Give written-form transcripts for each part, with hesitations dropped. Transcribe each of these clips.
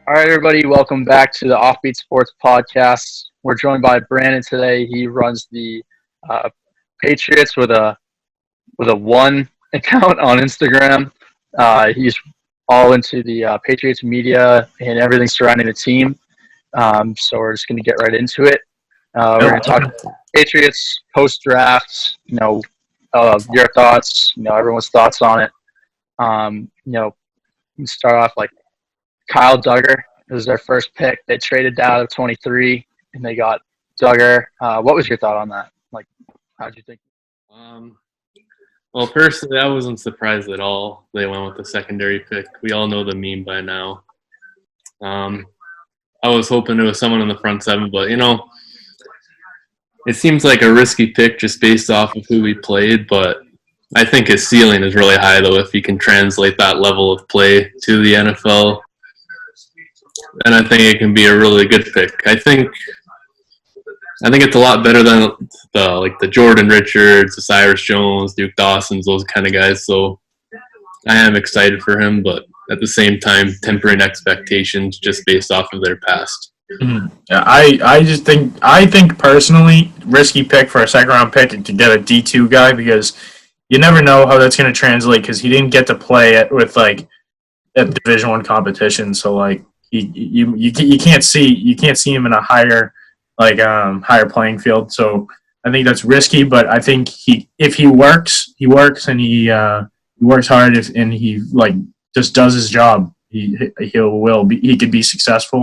All right, everybody, welcome back to the OffBeat Sports Podcast. We're joined by Brandon today. He runs the uh, Patriots with a one account on Instagram. He's all into the Patriots media and everything surrounding the team. So we're just going to get right into it. We're going to talk Patriots post draft. Your thoughts. Everyone's thoughts on it. We can start off like Kyle Duggar. It was their first pick. They traded down to 23, and they got Duggar. What was your thought on that? Like, how did you think? Um, well, personally, I wasn't surprised at all they went with the secondary pick. We all know the meme by now. I was hoping it was someone in the front seven, but, it seems like a risky pick just based off of who we played, but I think his ceiling is really high, though, if he can translate that level of play to the NFL. And I think it can be a really good pick. I think it's a lot better than the Jordan Richards, the Cyrus Jones, Duke Dawsons, those kind of guys. So I am excited for him, but at the same time, tempering expectations just based off of their past. Mm-hmm. Yeah, I think personally, risky pick for a second round pick to get a D2 guy because you never know how that's going to translate because he didn't get to play with at Division I competition. So you can't see him in a higher playing field. So I think that's risky, but I think if he works and he works hard and he just does his job, he could be successful.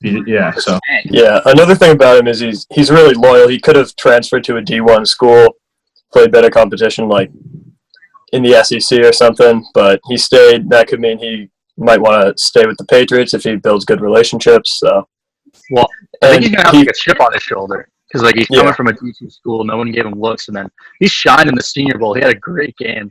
Yeah. So yeah, another thing about him is he's really loyal. He could have transferred to a D1 school, played better competition like in the SEC or something, but he stayed. That could mean he might want to stay with the Patriots if he builds good relationships. So, well, I think he's gonna have a chip on his shoulder because he's coming from a D2 school. No one gave him looks, and then he shined in the Senior Bowl. He had a great game,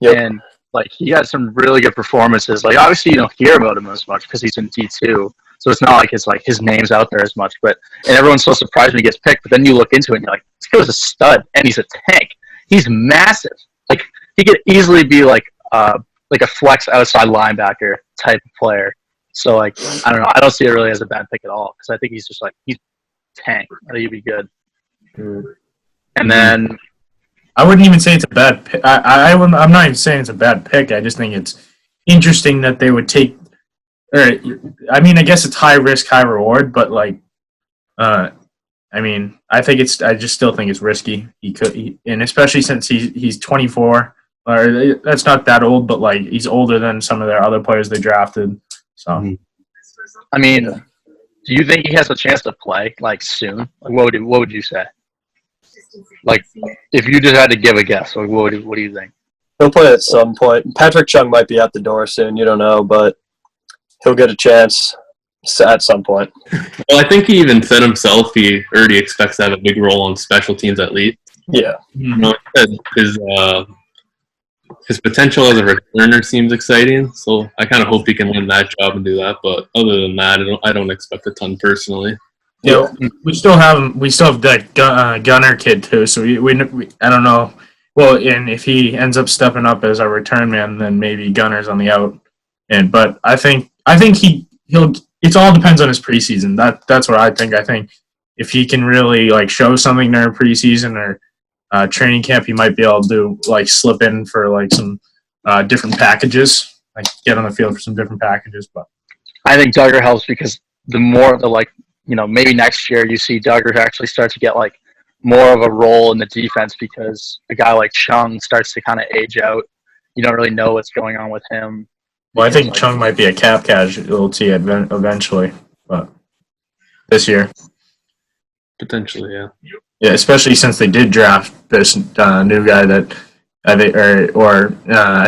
and he had some really good performances. Like obviously you don't hear about him as much because he's in D2, so it's not like his name's out there as much. And everyone's so surprised when he gets picked. But then you look into it and you're like, this guy was a stud, and he's a tank. He's massive. Like he could easily be like a flex outside linebacker type of player. So I don't know. I don't see it really as a bad pick at all because I think he's just he's tank. I think he'd be good. And then I wouldn't even say it's a bad pick. I'm not even saying it's a bad pick. I just think it's interesting that they would take. I guess it's high risk, high reward, but I just still think it's risky. And especially since he's 24. Or that's not that old, but he's older than some of their other players they drafted. So, do you think he has a chance to play soon? What would you say? If you just had to give a guess, what do you think? He'll play at some point. Patr1ots might be out the door soon. You don't know, but he'll get a chance at some point. Well, I think he even said himself he already expects to have a big role on special teams at least. Yeah. His potential as a returner seems exciting, so I kind of hope he can win that job and do that. But other than that, I don't expect a ton personally. Yeah, we still have that Gunner kid too. So we I don't know. Well, and if he ends up stepping up as our return man, then maybe Gunner's on the out. But I think he'll. It all depends on his preseason. That's what I think. I think if he can really show something during preseason or training camp, he might be able to slip in for some different packages, get on the field for some different packages. But I think Duggar helps because the more maybe next year you see Duggar actually start to get more of a role in the defense because a guy like Chung starts to kind of age out. You don't really know what's going on with him. Well, I think Chung might be a cap casualty eventually, but this year. Potentially, yeah. Yeah, especially since they did draft this new guy that I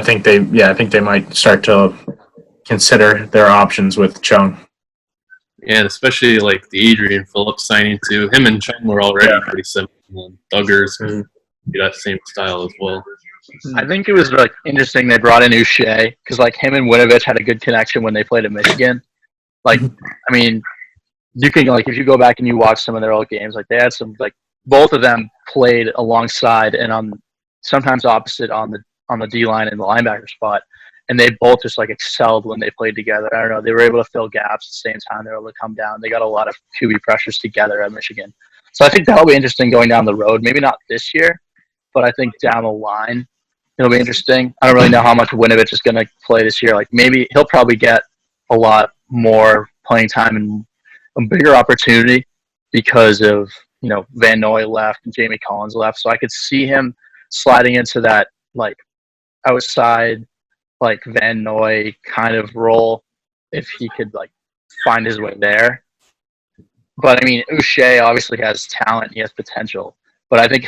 think they might start to consider their options with Chung. Yeah, and especially the Adrian Phillips signing too. Him and Chung were already pretty similar. And Duggar's be that same style as well. I think it was interesting they brought in Uche because him and Winovich had a good connection when they played at Michigan. You can if you go back and you watch some of their old games, they had some both of them played alongside and on sometimes opposite on the D line and the linebacker spot. and they both just like excelled when they played together. I don't know. They were able to fill gaps at the same time. They were able to come down. They got a lot of QB pressures together at Michigan. So I think that'll be interesting going down the road. Maybe not this year, but I think down the line it'll be interesting. I don't really know how much Winovich is going to play this year. Like maybe he'll probably get a lot more playing time and a bigger opportunity because of, Van Noy left and Jamie Collins left. So I could see him sliding into that like outside like Van Noy kind of role if he could like find his way there. But I mean, Uche obviously has talent. He has potential. But I think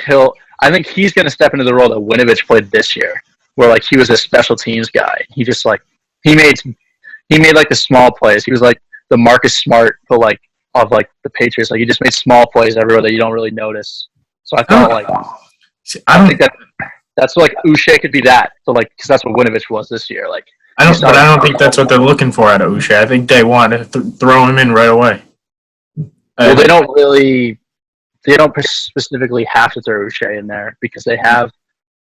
he's going to step into the role that Winovich played this year, where like he was a special teams guy. He just like he made like the small plays. He was like the Marcus Smart, but like of like the Patriots. Like he just made small plays everywhere that you don't really notice. So I thought I think that's like Uche could be that. So like because that's what Winovich was this year. Like I don't think that's what they're looking for out of Uche. I think they want to throw him in right away. Well, they don't specifically have to throw Uche in there because they have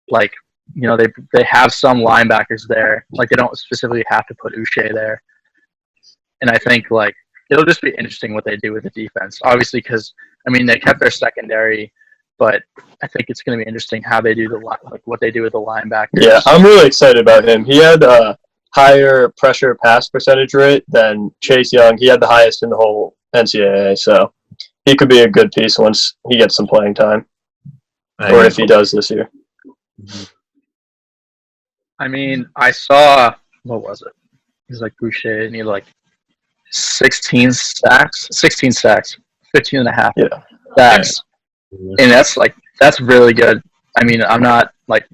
like they have some linebackers there. Like they don't specifically have to put Uche there. And I think like it'll just be interesting what they do with the defense. Obviously, because I mean they kept their secondary, but I think it's going to be interesting how they do what they do with the linebackers. Yeah, I'm really excited about him. He had a higher pressure pass percentage rate than Chase Young. He had the highest in the whole NCAA, so he could be a good piece once he gets some playing time, or if he does this year. I mean, I saw what was it? He's like Boucher, and he had like 16 sacks, 15 and a half sacks, and that's really good. I mean, I'm not like.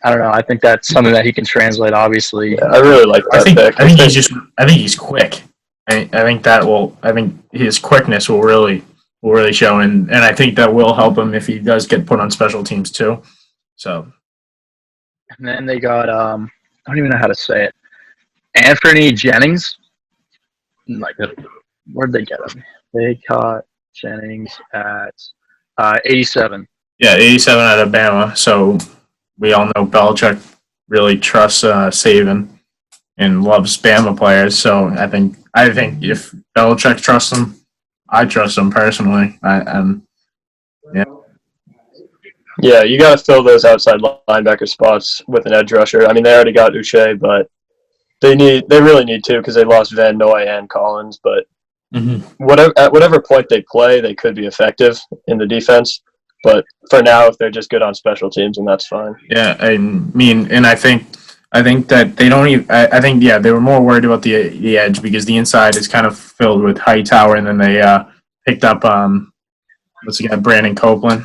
I don't know. I think that's something that he can translate. Obviously, I really like that pick. I think he's quick. I think his quickness will really show, and I think that will help him if he does get put on special teams too. So, and then they got I don't even know how to say it. Anthony Jennings. Like, where'd they get him? They caught Jennings at 87. Yeah, 87 out of Bama. So we all know Belichick really trusts Saban and loves Bama players. So I think if Belichick trusts him, I trust him personally. Yeah, you got to fill those outside linebacker spots with an edge rusher. I mean, they already got Uche, but they really need to because they lost Van Noy and Collins. But at whatever point they play, they could be effective in the defense. But for now, if they're just good on special teams, then that's fine. Yeah, I mean, and I think that they don't even. I think they were more worried about the edge because the inside is kind of filled with Hightower, and then they picked up Brandon Copeland.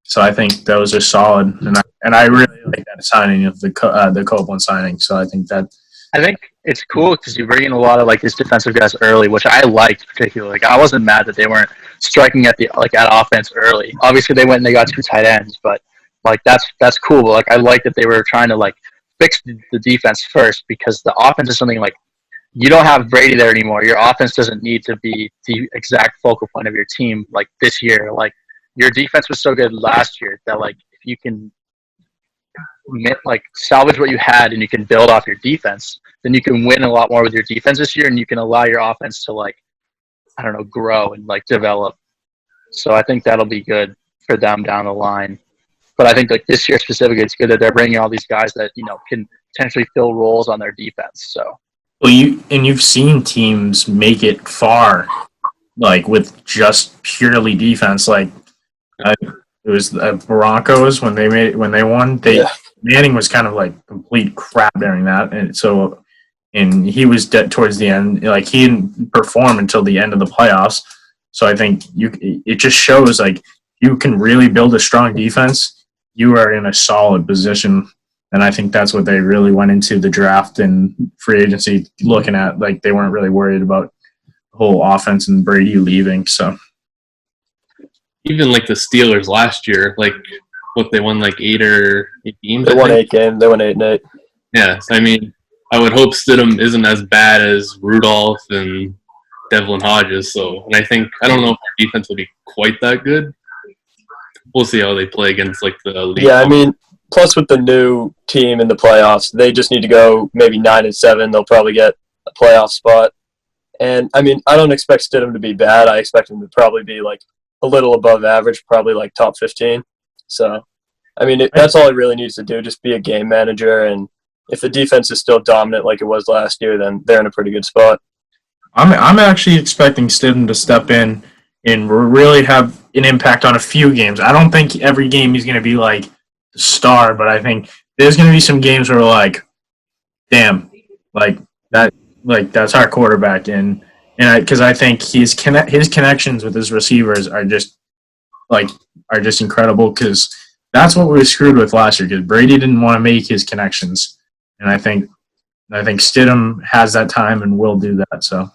So I think those are solid, and I really like that signing of the Copeland signing. So I think it's cool because you bring in a lot of like these defensive guys early, which I liked particularly. Like I wasn't mad that they weren't striking at offense early. Obviously they went and they got 2 tight ends, but like that's cool. But, like I like that they were trying to like fix the defense first because the offense is something like you don't have Brady there anymore. Your offense doesn't need to be the exact focal point of your team like this year. Like your defense was so good last year that like if you can like salvage what you had and you can build off your defense, then you can win a lot more with your defense this year and you can allow your offense to like, I don't know, grow and like develop. So I think that'll be good for them down the line. But I think like this year specifically, it's good that they're bringing all these guys that, can potentially fill roles on their defense. So. Well, you've seen teams make it far, like with just purely defense. Like it was the Broncos when they won. Manning was kind of like complete crap during that, and he was dead towards the end. Like he didn't perform until the end of the playoffs. So I think it just shows like you can really build a strong defense. You are in a solid position, and I think that's what they really went into the draft and free agency looking at. Like they weren't really worried about the whole offense and Brady leaving. So even like the Steelers last year, like what they won like 8 games. They won 8 games. They won 8-8. Yeah, I mean, I would hope Stidham isn't as bad as Rudolph and Devlin Hodges. So, and I don't know if our defense will be quite that good. We'll see how they play against like the league. Yeah, I mean, plus with the new team in the playoffs, they just need to go maybe 9-7. They'll probably get a playoff spot. And I mean, I don't expect Stidham to be bad. I expect him to probably be like a little above average, probably like top 15. So, I mean, that's all he really needs to do, just be a game manager. And if the defense is still dominant like it was last year, then they're in a pretty good spot. I'm actually expecting Stidham to step in and really have an impact on a few games. I don't think every game he's going to be like the star, but I think there's going to be some games where like, damn, like that's our quarterback, and because I think his connections with his receivers are just incredible, because that's what we were screwed with last year, because Brady didn't want to make his connections, and I think Stidham has that time and will do that. So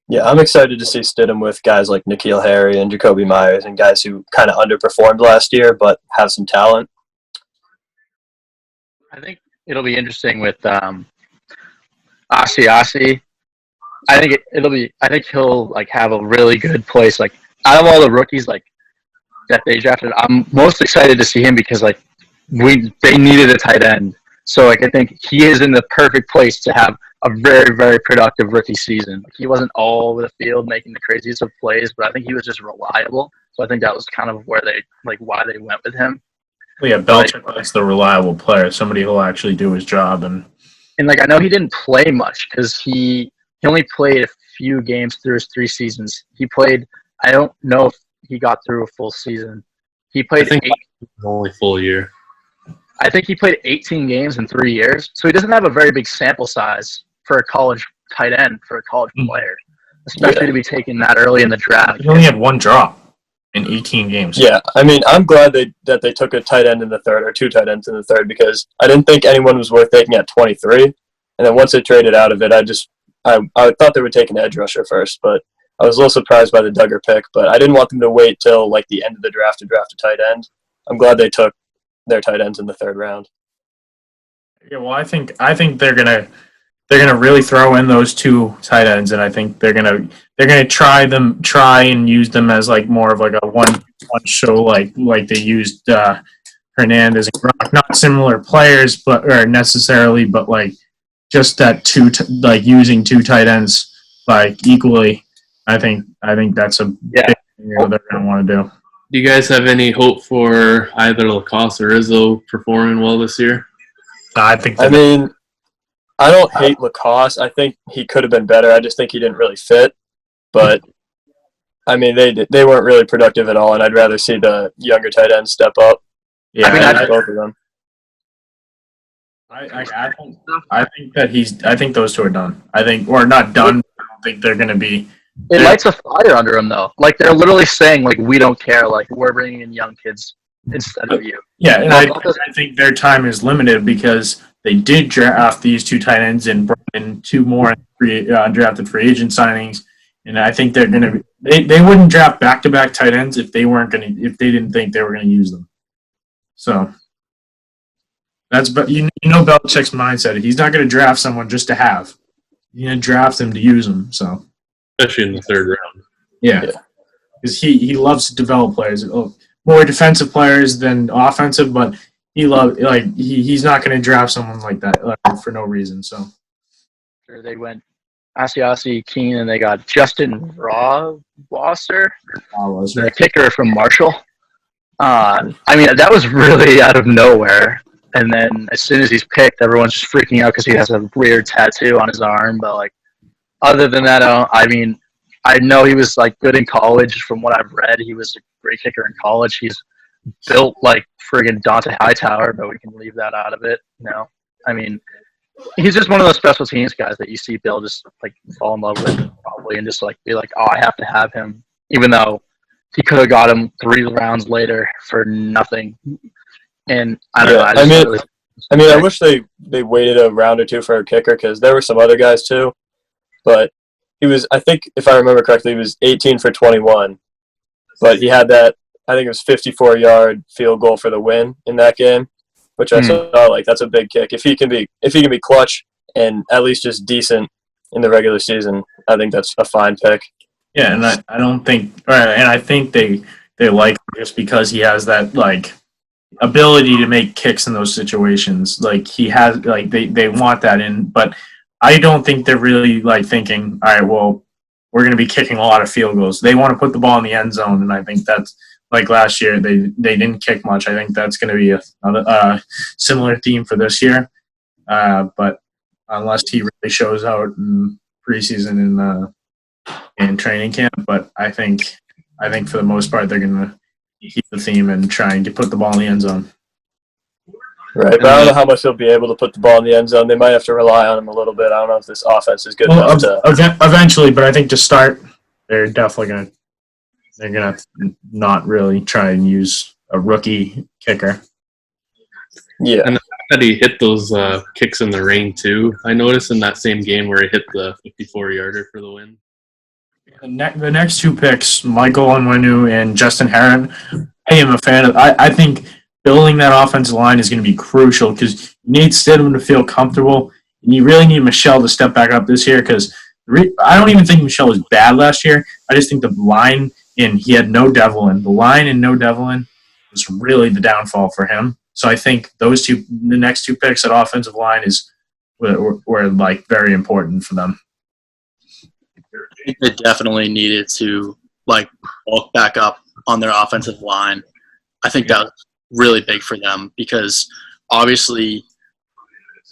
yeah, I'm excited to see Stidham with guys like N'Keal Harry and Jacoby Myers and guys who kind of underperformed last year but have some talent. I think it'll be interesting with Asiasi. I think I think he'll like have a really good place. Like out of all the rookies like that they drafted, I'm most excited to see him because like they needed a tight end. So like I think he is in the perfect place to have a very, very productive rookie season. Like, he wasn't all over the field making the craziest of plays, but I think he was just reliable. So I think that was kind of where why they went with him. Well, yeah, Belichick likes the reliable player, somebody who'll actually do his job. And like I know he didn't play much because he only played a few games through his 3 seasons. He played. I don't know if he got through a full season. He played. I think only full year. I think he played 18 games in 3 years, so he doesn't have a very big sample size for a college tight end, for a college player, especially to be taken that early in the draft. He only had 1 drop in 18 games. Yeah, I mean, I'm glad that they took a tight end in the third, or 2 tight ends in the third, because I didn't think anyone was worth taking at 23. And then once they traded out of it, I thought they would take an edge rusher first, but I was a little surprised by the Duggar pick. But I didn't want them to wait till like the end of the draft to draft a tight end. I'm glad they took their tight ends in the 3rd round. Yeah, well, I think they're gonna really throw in those 2 tight ends, and I think they're gonna try and use them as like more of like a one show like they used Hernandez and Gronk. Not similar players, but like just that using 2 tight ends like equally. I think that's a big thing they're gonna want to do. Do you guys have any hope for either Lacoste or Izzo performing well this year? I don't hate Lacoste. I think he could have been better. I just think he didn't really fit. But, I mean, they weren't really productive at all, and I'd rather see the younger tight ends step up. Yeah, I both of them. I think those 2 are done. Or not done. I don't think they're going to be. It lights a fire under them, though. Like, they're literally saying, like, we don't care. Like, we're bringing in young kids instead of you. Yeah, and I think their time is limited because they did draft these 2 tight ends and brought in 2 more drafted free agent signings, and I think they're going to. They wouldn't draft back-to-back tight ends if they didn't think they were going to use them. So but you know Belichick's mindset. He's not going to draft someone just to have. He's going to draft them to use them. So. Especially in the 3rd round. Yeah, because he loves to develop players, more defensive players than offensive, but he's not going to draft someone like that for no reason. So they went Asiasi, Keene, and they got Justin Wasser, the kicker from Marshall. I mean, that was really out of nowhere. And then as soon as he's picked, everyone's just freaking out because he has a weird tattoo on his arm, but like. Other than that, I mean, I know he was like good in college. From what I've read, he was a great kicker in college. He's built like friggin' Dante Hightower, but we can leave that out of it. I mean, he's just one of those special teams guys that you see Bill just like fall in love with probably, and just like be like, oh, I have to have him, even though he could have got him 3 rounds later for nothing. And I don't know. I wish they waited a round or 2 for a kicker, because there were some other guys too. But he was, I think, if I remember correctly, he was 18 for 21. But he had that, I think it was 54-yard field goal for the win in that game, which I saw like that's a big kick. If he can be clutch and at least just decent in the regular season, I think that's a fine pick. Yeah, and I don't think, and I think they like him just because he has that like ability to make kicks in those situations. Like he has, like they want that in, but I don't think they're really like thinking, all right, well, we're going to be kicking a lot of field goals. They want to put the ball in the end zone, and I think that's like last year they didn't kick much. I think that's going to be a similar theme for this year, but unless he really shows out in preseason in training camp, but I think for the most part they're going to keep the theme and try and put the ball in the end zone. Right, but I don't know how much they'll be able to put the ball in the end zone. They might have to rely on him a little bit. I don't know if this offense is good enough to. Eventually, but I think to start, they're definitely gonna not really try and use a rookie kicker. Yeah, and the fact that he hit those kicks in the rain too. I noticed in that same game where he hit the 54-yarder for the win. The next two picks, Michael Onwenu and Justin Herron, I am a fan of. I think building that offensive line is going to be crucial because you need Stidham to feel comfortable, and you really need Michelle to step back up this year because I don't even think Michelle was bad last year. I just think the line, and he had no Devlin. The line and no Devlin was really the downfall for him. So I think the next two picks at offensive line were like very important for them. I think they definitely needed to like bulk back up on their offensive line. I think that was really big for them because obviously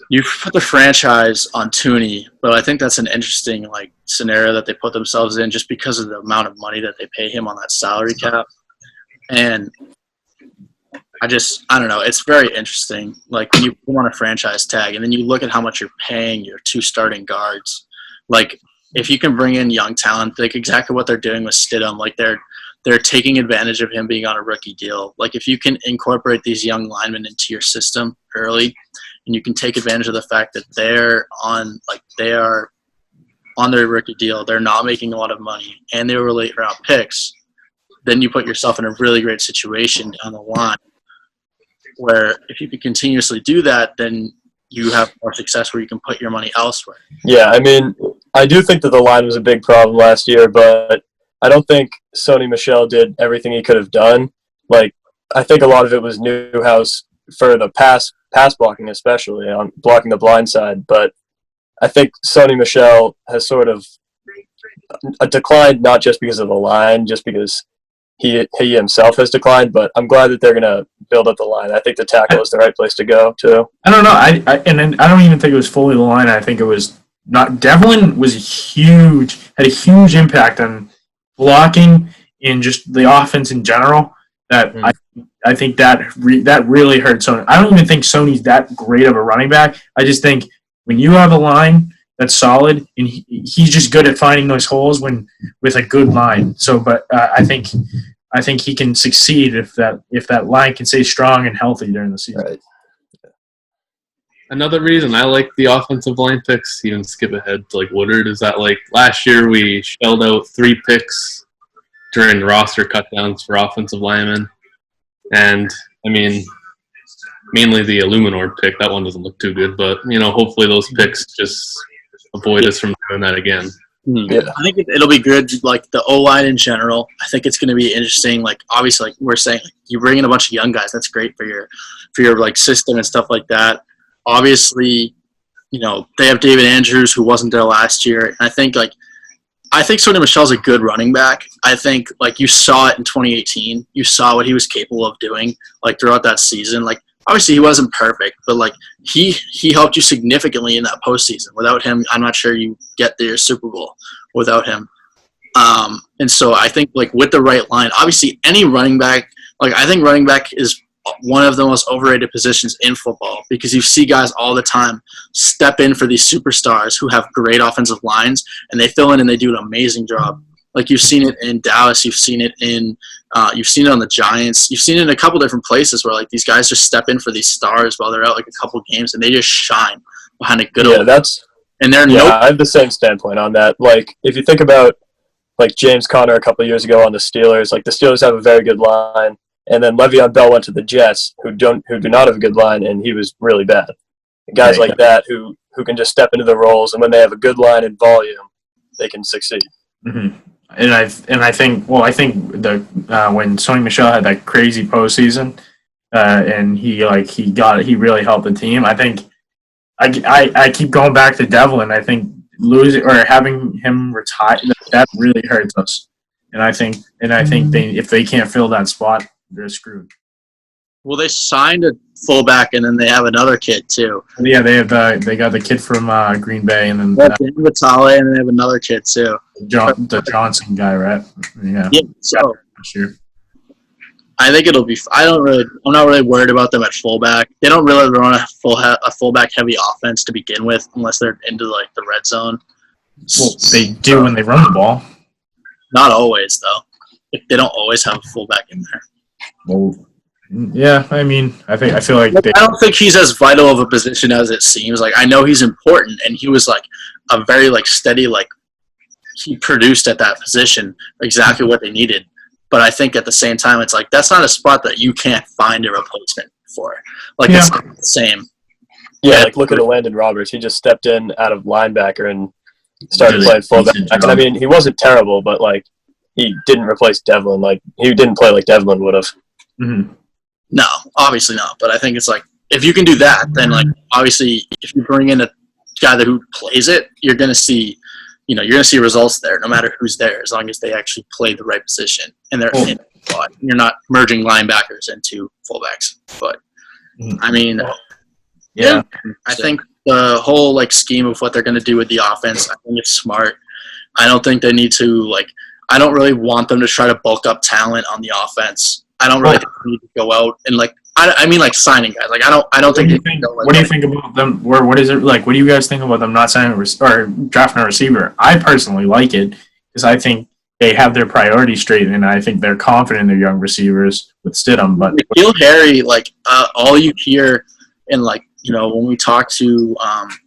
you put the franchise on Tooney, but I think that's an interesting like scenario that they put themselves in just because of the amount of money that they pay him on that salary cap. And I don't know. It's very interesting. Like when you put on a franchise tag and then you look at how much you're paying your two starting guards, like if you can bring in young talent, like exactly what they're doing with Stidham, like they're taking advantage of him being on a rookie deal. Like if you can incorporate these young linemen into your system early, and you can take advantage of the fact that they are on their rookie deal, they're not making a lot of money, and they were late round picks, then you put yourself in a really great situation down the line. Where if you can continuously do that, then you have more success where you can put your money elsewhere. Yeah, I mean, I do think that the line was a big problem last year, but I don't think Sony Michel did everything he could have done. Like, I think a lot of it was Newhouse for the pass blocking, especially on blocking the blind side. But I think Sony Michel has sort of declined, not just because of the line, just because he himself has declined. But I'm glad that they're going to build up the line. I think the tackle is the right place to go, too. I don't know. I don't even think it was fully the line. I think it was not. Devlin was had a huge impact on blocking in just the offense in general. That I think that really hurt Sony. I don't even think Sony's that great of a running back. I just think when you have a line that's solid, and he's just good at finding those holes with a good line. So, but I think he can succeed if that line can stay strong and healthy during the season. Right. Another reason I like the offensive line picks, even skip ahead to like Woodard, is that like last year we shelled out 3 picks during roster cutdowns for offensive linemen. And I mean, mainly the Illuminor pick, that one doesn't look too good, but hopefully those picks just avoid us from doing that again. Yeah. I think it'll be good, like the O-line in general. I think it's going to be interesting. Like obviously, like we're saying, like, you bring in a bunch of young guys. That's great for your like system and stuff like that. Obviously, they have David Andrews who wasn't there last year, and I think Sony Michel's a good running back. I think like you saw it in 2018. You saw what he was capable of doing like throughout that season. Like obviously he wasn't perfect, but like he helped you significantly in that postseason. Without him, I'm not sure you get their Super Bowl without him. And so I think like with the right line, obviously any running back, like I think running back is one of the most overrated positions in football because you see guys all the time step in for these superstars who have great offensive lines and they fill in and they do an amazing job. Like you've seen it in Dallas, you've seen it on the Giants, you've seen it in a couple different places where like these guys just step in for these stars while they're out like a couple games and they just shine behind a good old. I have the same standpoint on that. Like if you think about like James Conner a couple of years ago on the Steelers, like the Steelers have a very good line. And then Le'Veon Bell went to the Jets, who do not have a good line, and he was really bad. Guys like that who can just step into the roles, and when they have a good line and volume, they can succeed. Mm-hmm. And I think when Sony Michel had that crazy postseason, and he really helped the team. I think I keep going back to Devlin. I think losing or having him retire, that really hurts us. And I think if they can't fill that spot, they're screwed. Well, they signed a fullback, and then they have another kid too. Yeah, they got the kid from Green Bay, and then Vitale, and they have another kid too. The Johnson guy, right? Yeah. Yeah. So sure. I think it'll be. I'm not really worried about them at fullback. They don't really run a fullback heavy offense to begin with, unless they're into like the red zone. Well, they do when they run the ball. Not always, though. They don't always have a fullback in there. Well, yeah, I mean, I feel like I don't think he's as vital of a position as it seems. Like, I know he's important, and he was like a very like steady, like he produced at that position exactly what they needed. But I think at the same time, it's like that's not a spot that you can't find a replacement for. Like it's not the same. Yeah, like look at Landon Roberts. He just stepped in out of linebacker and started playing fullback. And I mean, he wasn't terrible, but like he didn't replace Devlin. Like he didn't play like Devlin would have. Mm-hmm. No, obviously not. But I think it's like if you can do that, then like obviously if you bring in a guy who plays it, you're gonna see, you're gonna see results there, no matter who's there, as long as they actually play the right position and they're in the spot. You're not merging linebackers into fullbacks. But I mean, yeah, I think the whole like scheme of what they're gonna do with the offense, I think it's smart. I don't think they need to like. I don't really want them to try to bulk up talent on the offense. I don't really think they need to go out and like. I mean, like signing guys. Like I don't think. What do you think about them? What is it like? What do you guys think about them not signing or drafting a receiver? I personally like it because I think they have their priorities straight, and I think they're confident in their young receivers with Stidham. But N'Keal Harry, like all you hear, and like when we talked to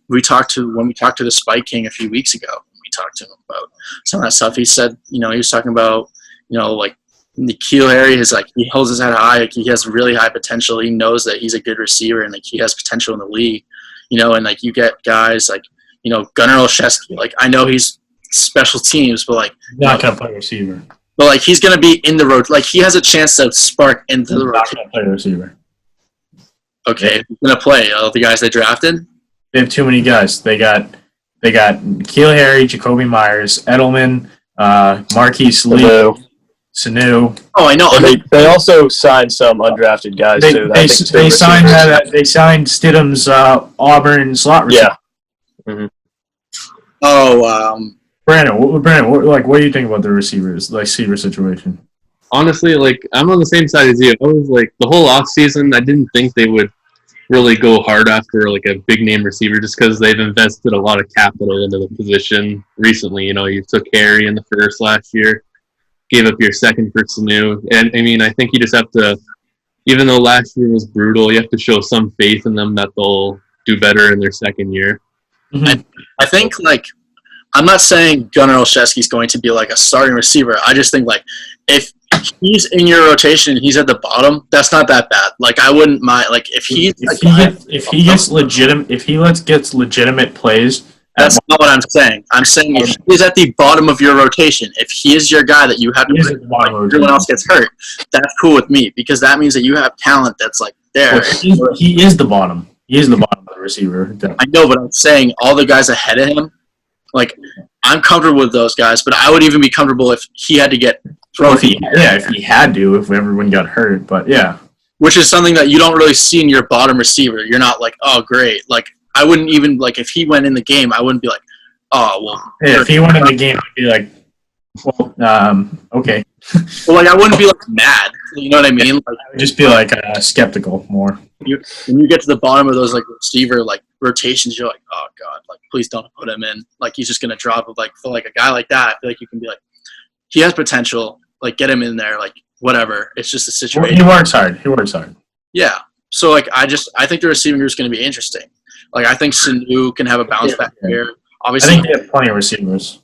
the Spike King a few weeks ago, we talked to him about some of that stuff. He said, he was talking about, like. N'Keal Harry is like he holds his head high. Like, he has really high potential. He knows that he's a good receiver and like he has potential in the league, and like you get guys like Gunnar Olszewski. Like I know he's special teams, but like not gonna play receiver. But like he's gonna be in the road. Like he has a chance to spark into the road. Not gonna play receiver. Okay, he's gonna play. The guys they drafted. They have too many guys. They got N'Keal Harry, Jacoby Myers, Edelman, Marquise Lee. Sanu. Oh, I know. They also signed some undrafted guys too. They signed They signed Stidham's Auburn slot receiver. Yeah. Mm-hmm. Oh, Brandon, what do you think about the receiver situation? Honestly, like I'm on the same side as you. I was like the whole off season, I didn't think they would really go hard after like a big name receiver just because they've invested a lot of capital into the position recently. You took Harry in the first last year. Gave up your second for Sanu. And, I mean, I think you just have to, even though last year was brutal, you have to show some faith in them that they'll do better in their second year. Mm-hmm. I think, like, I'm not saying Gunnar Olszewski is going to be, like, a starting receiver. I just think, like, if he's in your rotation and he's at the bottom, that's not that bad. Like, I wouldn't mind. Like, if he gets legitimate plays. That's not what I'm saying. I'm saying if he's at the bottom of your rotation, if he is your guy that you have to play, everyone else gets hurt, that's cool with me because that means that you have talent that's like there. Well, he is the bottom. He is the bottom of the receiver. I know, but I'm saying all the guys ahead of him, like I'm comfortable with those guys, but I would even be comfortable if he had to get thrown. If he had to, if everyone got hurt, but yeah. Which is something that you don't really see in your bottom receiver. You're not like, oh, great. Like, I wouldn't even, like, if he went in the game, I wouldn't be like, oh, well. Yeah, if he went in the game, I'd be like, well, okay. Well, like, I wouldn't be, like, mad. You know what I mean? Like, I would just be, like, skeptical more. When you get to the bottom of those, like, receiver, like, rotations, you're like, oh, God, like, please don't put him in. Like, he's just going to drop. Like, for, like, a guy like that, I feel like you can be like, he has potential. Like, get him in there. Like, whatever. It's just a situation. He works hard. Yeah. So, like, I think the receiving group is going to be interesting. Like, I think Sanu can have a bounce back here. Obviously, I think they have plenty of receivers.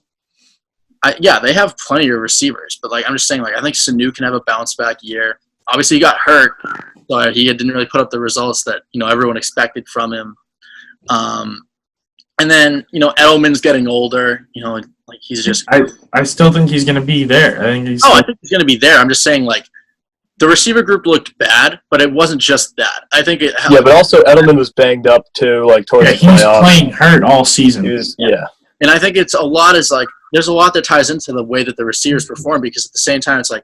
They have plenty of receivers. But, like, I'm just saying, like, I think Sanu can have a bounce back year. Obviously, he got hurt, so he didn't really put up the results that, everyone expected from him. And then, Edelman's getting older. Like, he's just – I still think he's going to be there. I think he's I think he's going to be there. I'm just saying, like, the receiver group looked bad, but it wasn't just that. I think it. Yeah, but also Edelman was banged up too, like towards the he was playoffs. playing hurt all season. Yeah. And I think it's a lot is like there's a lot that ties into the way that the receivers perform because at the same time it's like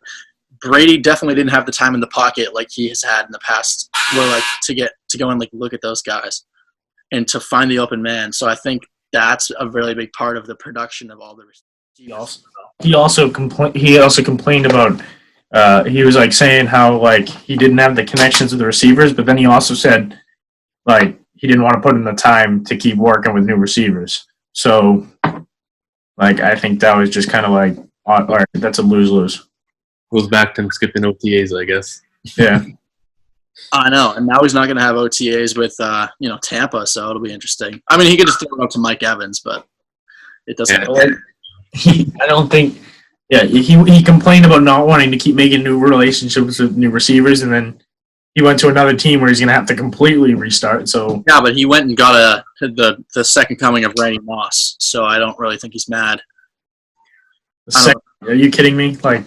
Brady definitely didn't have the time in the pocket like he has had in the past where like to go and like look at those guys and to find the open man. So I think that's a really big part of the production of all the receivers. He also complained about he was like saying how like he didn't have the connections with the receivers, but then he also said like he didn't want to put in the time to keep working with new receivers. So like I think that was just kind of like all right, that's a lose-lose. Goes back to him skipping OTAs, I guess. Yeah. I know, and now he's not going to have OTAs with Tampa, so it'll be interesting. I mean, he could just throw it up to Mike Evans, but it doesn't. Yeah. I don't think. Yeah, he complained about not wanting to keep making new relationships with new receivers, and then he went to another team where he's going to have to completely restart. So yeah, but he went and got the second coming of Randy Moss, so I don't really think he's mad. Are you kidding me? Like.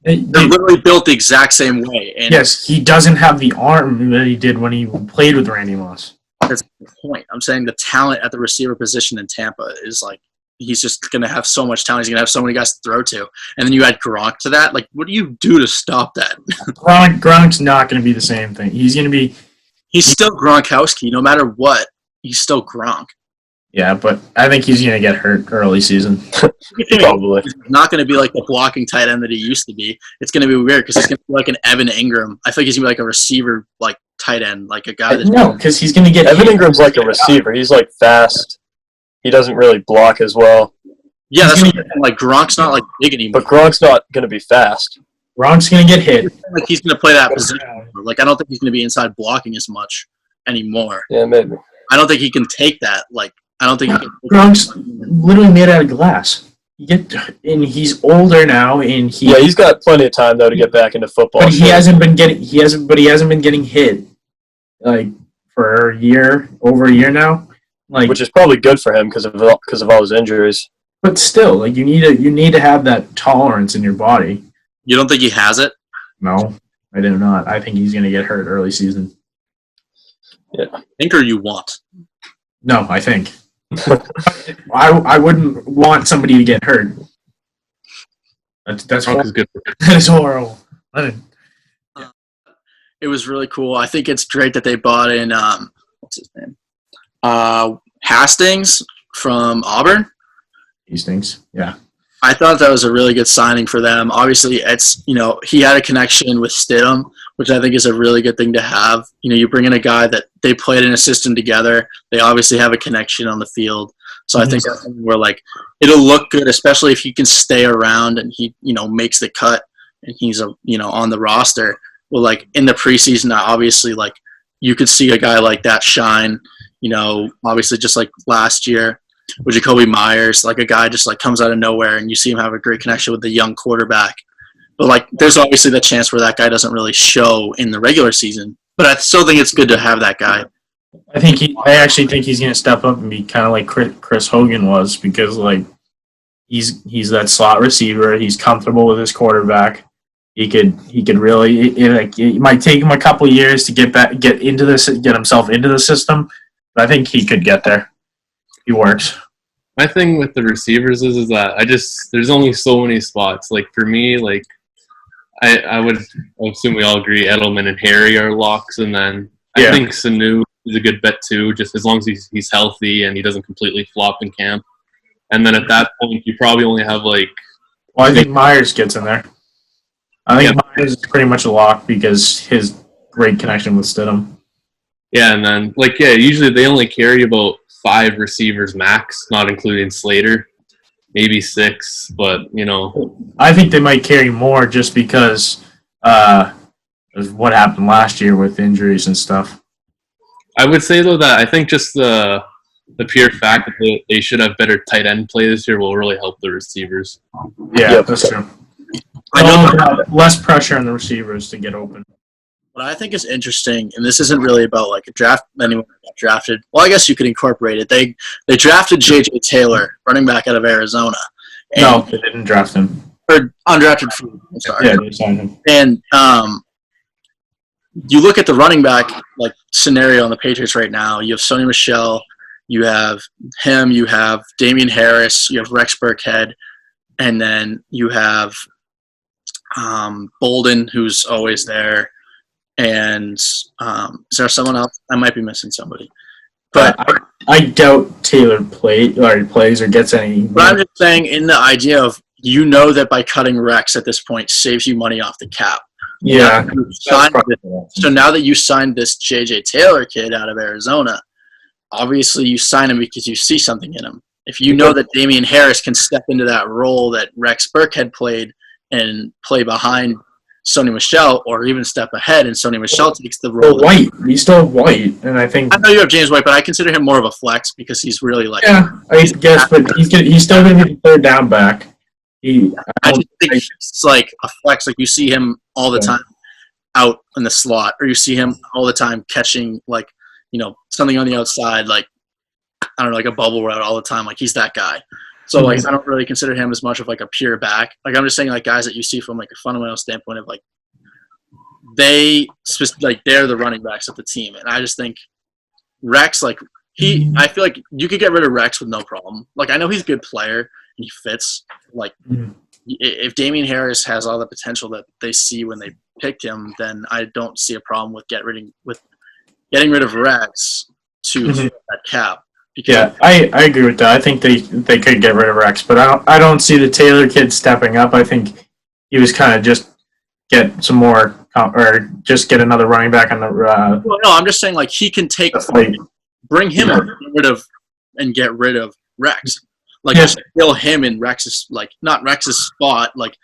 They're literally built the exact same way. And yes, he doesn't have the arm that he did when he played with Randy Moss. That's the point. I'm saying the talent at the receiver position in Tampa is like he's just going to have so much talent. He's going to have so many guys to throw to. And then you add Gronk to that. Like, what do you do to stop that? Gronk's not going to be the same thing. He's going to be... He's still Gronkowski. No matter what, he's still Gronk. Yeah, but I think he's going to get hurt early season. Probably. He's not going to be like the blocking tight end that he used to be. It's going to be weird because he's going to be like an Evan Ingram. I think he's going to be like a receiver, like tight end, like a guy that. No, because he's going to get. Evan Ingram's like a receiver. He's like fast. He doesn't really block as well. Yeah, that's what I'm saying. Like Gronk's not like big anymore. But Gronk's not going to be fast. Gronk's going to get hit. Like he's going to play that position. Like I don't think he's going to be inside blocking as much anymore. Yeah, maybe. I don't think he can take that. Like I don't think he can. Gronk's literally made out of glass. And he's older now, and he's got plenty of time though to get back into football. But he hasn't been getting hit like for over a year now. Like, which is probably good for him because of all his injuries. But still, like you need to have that tolerance in your body. You don't think he has it? No, I do not. I think he's going to get hurt early season. Yeah, think or you want? No, I think. I wouldn't want somebody to get hurt. That's good. That's horrible. It was really cool. I think it's great that they bought in what's his name? Hastings from Auburn. Hastings, yeah. I thought that was a really good signing for them. Obviously, it's he had a connection with Stidham, which I think is a really good thing to have. You bring in a guy that they played in a system together. They obviously have a connection on the field. So I think that's something where like it'll look good, especially if he can stay around and he makes the cut and he's on the roster. Well, like in the preseason, obviously like you could see a guy like that shine. Obviously just like last year. With Jacoby Myers, like a guy just like comes out of nowhere and you see him have a great connection with the young quarterback. But like there's obviously the chance where that guy doesn't really show in the regular season. But I still think it's good to have that guy. I actually think he's going to step up and be kind of like Chris Hogan was because like he's that slot receiver. He's comfortable with his quarterback. He could really it might take him a couple of years to get himself into the system, but I think he could get there. He works. My thing with the receivers is that there's only so many spots. Like for me, like I assume we all agree Edelman and Harry are locks, and then I think Sanu is a good bet too, just as long as he's healthy and he doesn't completely flop in camp. And then at that point, you probably only have like. Well, I think Myers gets in there. I think Myers is pretty much a lock because his great connection with Stidham. Yeah, and then usually they only carry about 5 receivers max, not including Slater, maybe 6, but I think they might carry more just because of what happened last year with injuries and stuff. I would say though that I think just the pure fact that they should have better tight end play this year will really help the receivers. Yeah, that's true. I know less pressure on the receivers to get open. What I think is interesting, and this isn't really about like a draft, anyone got drafted. Well, I guess you could incorporate it. They drafted J.J. Taylor, running back out of Arizona. No, they didn't draft him. or undrafted free. I'm sorry. Yeah, they signed him. And you look at the running back like scenario on the Patriots right now. You have Sony Michel, you have him, you have Damian Harris, you have Rex Burkhead, and then you have Bolden, who's always there. And is there someone else? I might be missing somebody. But I doubt Taylor plays or gets any. But I'm just saying, in the idea of that by cutting Rex at this point saves you money off the cap. Yeah. So now that you signed this J.J. Taylor kid out of Arizona, obviously you sign him because you see something in him. If you know that Damian Harris can step into that role that Rex Burkhead played and play behind Sony Michel, or even step ahead and Sony Michel takes the role. White. He's still White, and I think. I know you have James White, but I consider him more of a flex because he's really like. Yeah, I guess, but he's still going to be the third down back. I just think it's like a flex. Like you see him all the time out in the slot, or you see him all the time catching like something on the outside, like I don't know, like a bubble route all the time. Like he's that guy. So like I don't really consider him as much of like a pure back. Like I'm just saying like guys that you see from like a fundamental standpoint of like they're the running backs of the team, and I just think Rex I feel like you could get rid of Rex with no problem. Like I know he's a good player and he fits. Like if Damian Harris has all the potential that they see when they picked him, then I don't see a problem with getting rid of Rex to that cap. Yeah, I agree with that. I think they could get rid of Rex, but I don't see the Taylor kid stepping up. I think he was kind of just get some more or just get another running back on the. Well, no, I'm just saying like he can bring him and get rid of Rex. Like just kill him in Rex's not Rex's spot. Like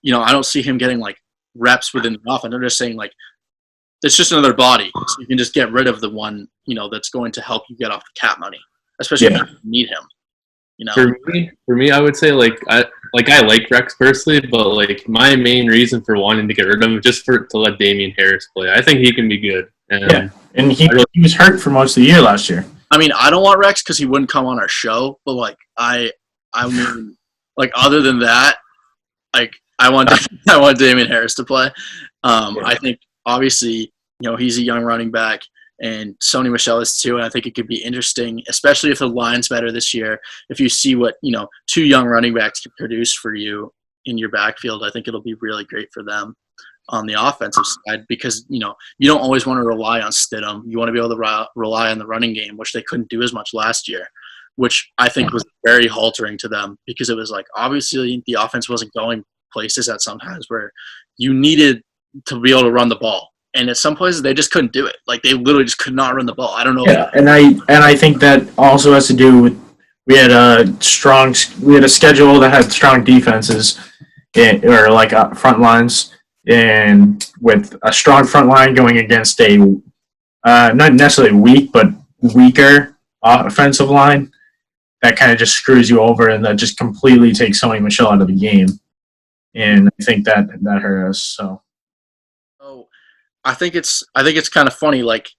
I don't see him getting like reps within the offense. I'm just saying like it's just another body, so you can just get rid of the one that's going to help you get off the cap money. Especially if you need him, For me, I would say I like Rex personally, but like my main reason for wanting to get rid of him is just to let Damian Harris play. I think he can be good. And he was hurt for most of the year last year. I mean, I don't want Rex because he wouldn't come on our show, but like I mean, like other than that, like I want Damian Harris to play. I think obviously he's a young running back. And Sony Michel is too, and I think it could be interesting, especially if the line's better this year. If you see what two young running backs can produce for you in your backfield, I think it'll be really great for them on the offensive side because you don't always want to rely on Stidham. You want to be able to rely on the running game, which they couldn't do as much last year, which I think was very haltering to them because it was like obviously the offense wasn't going places at sometimes where you needed to be able to run the ball. And at some places, they just couldn't do it. Like, they literally just could not run the ball. I don't know. Yeah, and I think that also has to do with we had a schedule that had strong defenses or like front lines, and with a strong front line going against a not necessarily weak but weaker offensive line, that kind of just screws you over, and that just completely takes Sony Michel out of the game. And I think that hurt us. So. I think it's kind of funny. Like,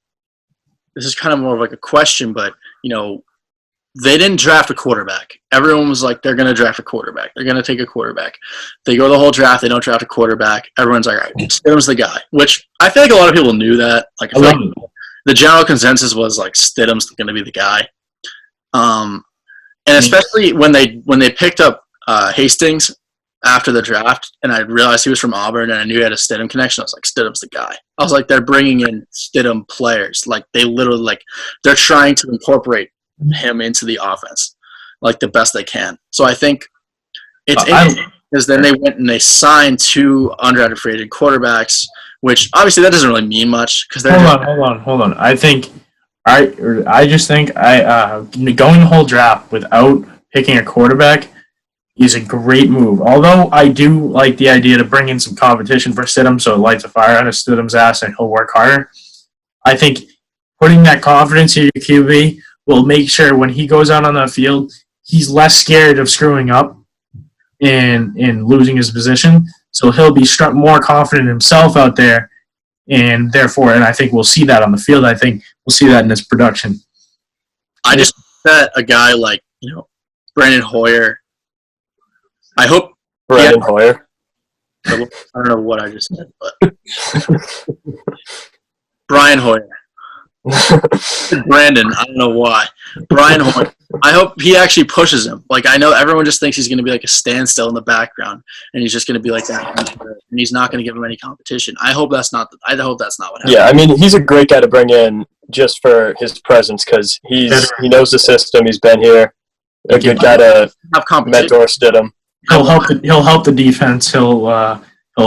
this is kind of more of like a question, but they didn't draft a quarterback. Everyone was like, they're going to draft a quarterback. They're going to take a quarterback. They go the whole draft. They don't draft a quarterback. Everyone's like, all right, Stidham's the guy. Which I feel like a lot of people knew that. Like, the general consensus was like Stidham's going to be the guy. And especially when they picked up Hastings after the draft, and I realized he was from Auburn, and I knew he had a Stidham connection. I was like, Stidham's the guy. I was like, they're bringing in Stidham players. Like, they literally, they're trying to incorporate him into the offense, like, the best they can. So I think it's interesting because then they went and they signed two undrafted free agent quarterbacks, which obviously that doesn't really mean much because they're hold on. I just think going the whole draft without picking a quarterback is a great move. Although I do like the idea to bring in some competition for Stidham so it lights a fire under Stidham's ass and he'll work harder. I think putting that confidence in your QB will make sure when he goes out on the field, he's less scared of screwing up and losing his position. So he'll be more confident himself out there, and therefore, and I think we'll see that on the field. I think we'll see that in his production. I just bet a guy like Brandon Hoyer. I hope Brandon Hoyer. I don't know what I just said, but Brian Hoyer. Brandon, I don't know why. Brian Hoyer. I hope he actually pushes him. Like, I know everyone just thinks he's going to be like a standstill in the background, and he's just going to be like that, and he's not going to give him any competition. I hope that's not what happens. Yeah, I mean, he's a great guy to bring in just for his presence because he knows the system. He's been here. A good guy to mentor Stidham. He'll help the defense. He'll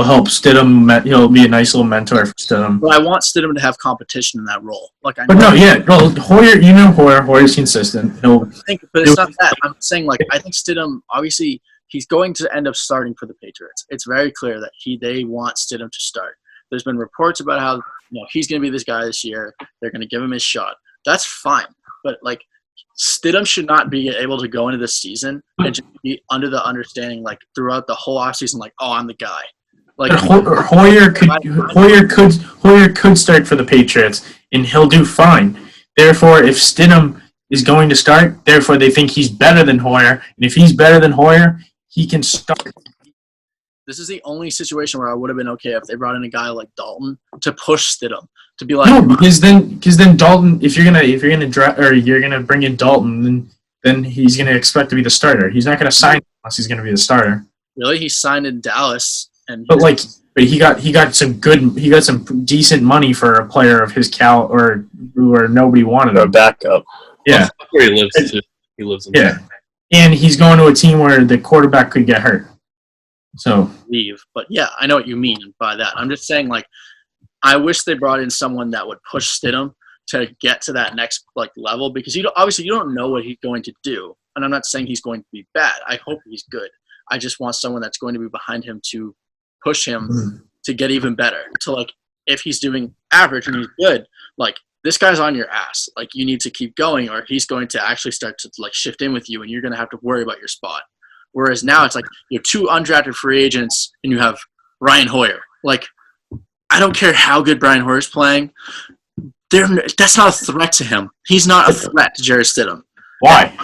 help Stidham. He'll be a nice little mentor for Stidham. Well, I want Stidham to have competition in that role. Hoyer. Hoyer's consistent. But it's not that. I'm saying, like, I think Stidham, obviously, he's going to end up starting for the Patriots. It's very clear that they want Stidham to start. There's been reports about how he's going to be this guy this year. They're going to give him his shot. That's fine. But, like, Stidham should not be able to go into this season and just be under the understanding, like, throughout the whole offseason, like, oh, I'm the guy. Like, Hoyer could start for the Patriots, and he'll do fine. Therefore, if Stidham is going to start, therefore they think he's better than Hoyer, and if he's better than Hoyer, he can start. This is the only situation where I would have been okay if they brought in a guy like Dalton to push Stidham to be like. No, because then Dalton, if you're gonna bring in Dalton, then he's gonna expect to be the starter. He's not gonna sign unless he's gonna be the starter. Really, he signed in Dallas. But he got some decent money for a player of his where nobody wanted him. A backup. Yeah. That's where he lives too. He lives in there. And he's going to a team where the quarterback could get hurt. So leave. But yeah, I know what you mean by that. I'm just saying, like, I wish they brought in someone that would push Stidham to get to that next level, because obviously you don't know what he's going to do. And I'm not saying he's going to be bad. I hope he's good. I just want someone that's going to be behind him to push him to get even better. To, like, if he's doing average and he's good, like, this guy's on your ass. Like, you need to keep going, or he's going to actually start to, like, shift in with you, and you're going to have to worry about your spot. Whereas now it's like you have 2 undrafted free agents and you have Brian Hoyer. Like, I don't care how good Brian Hoyer's playing. That's not a threat to him. He's not a threat to Jarrett Stidham. Why?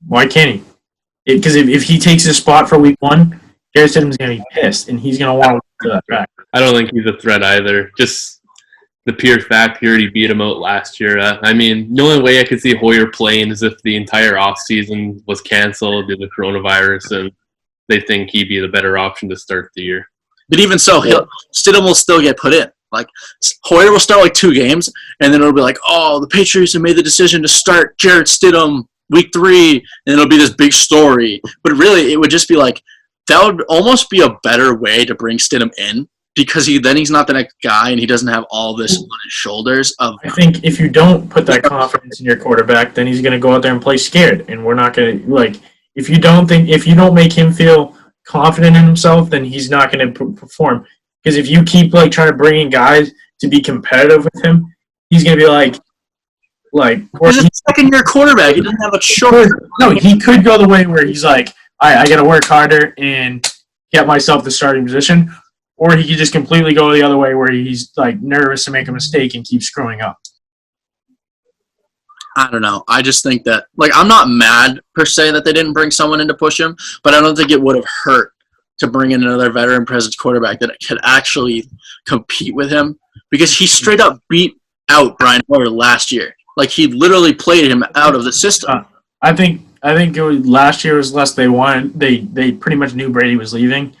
Why can't he? Because if he takes his spot for week 1, Jarrett Stidham's going to be pissed, and he's going to want to that back. I don't think he's a threat either. Just the pure fact he already beat him out last year. I mean, the only way I could see Hoyer playing is if the entire offseason was canceled due to coronavirus, and they think he'd be the better option to start the year. But even so, Stidham will still get put in. Like, Hoyer will start, like, 2 games, and then it'll be like, oh, the Patriots have made the decision to start Jarrett Stidham week 3, and it'll be this big story. But really, it would just be like, that would almost be a better way to bring Stidham in, because he's not the next guy, and he doesn't have all this on his shoulders. I think if you don't put that confidence in your quarterback, then he's going to go out there and play scared, and we're not going to, like, if you don't make him feel confident in himself, then he's not going to perform. Because if you keep, like, trying to bring in guys to be competitive with him, he's going to be like. He's a second-year quarterback. He doesn't have a short. No, he could go the way where he's like, I got to work harder and get myself the starting position. Or he could just completely go the other way where he's, like, nervous to make a mistake and keep screwing up. I don't know. I just think that, like, I'm not mad, per se, that they didn't bring someone in to push him, but I don't think it would have hurt to bring in another veteran presence quarterback that could actually compete with him, because he straight up beat out Brian Hoyer last year. Like, he literally played him out of the system. I think it was last year was less they wanted. They pretty much knew Brady was leaving,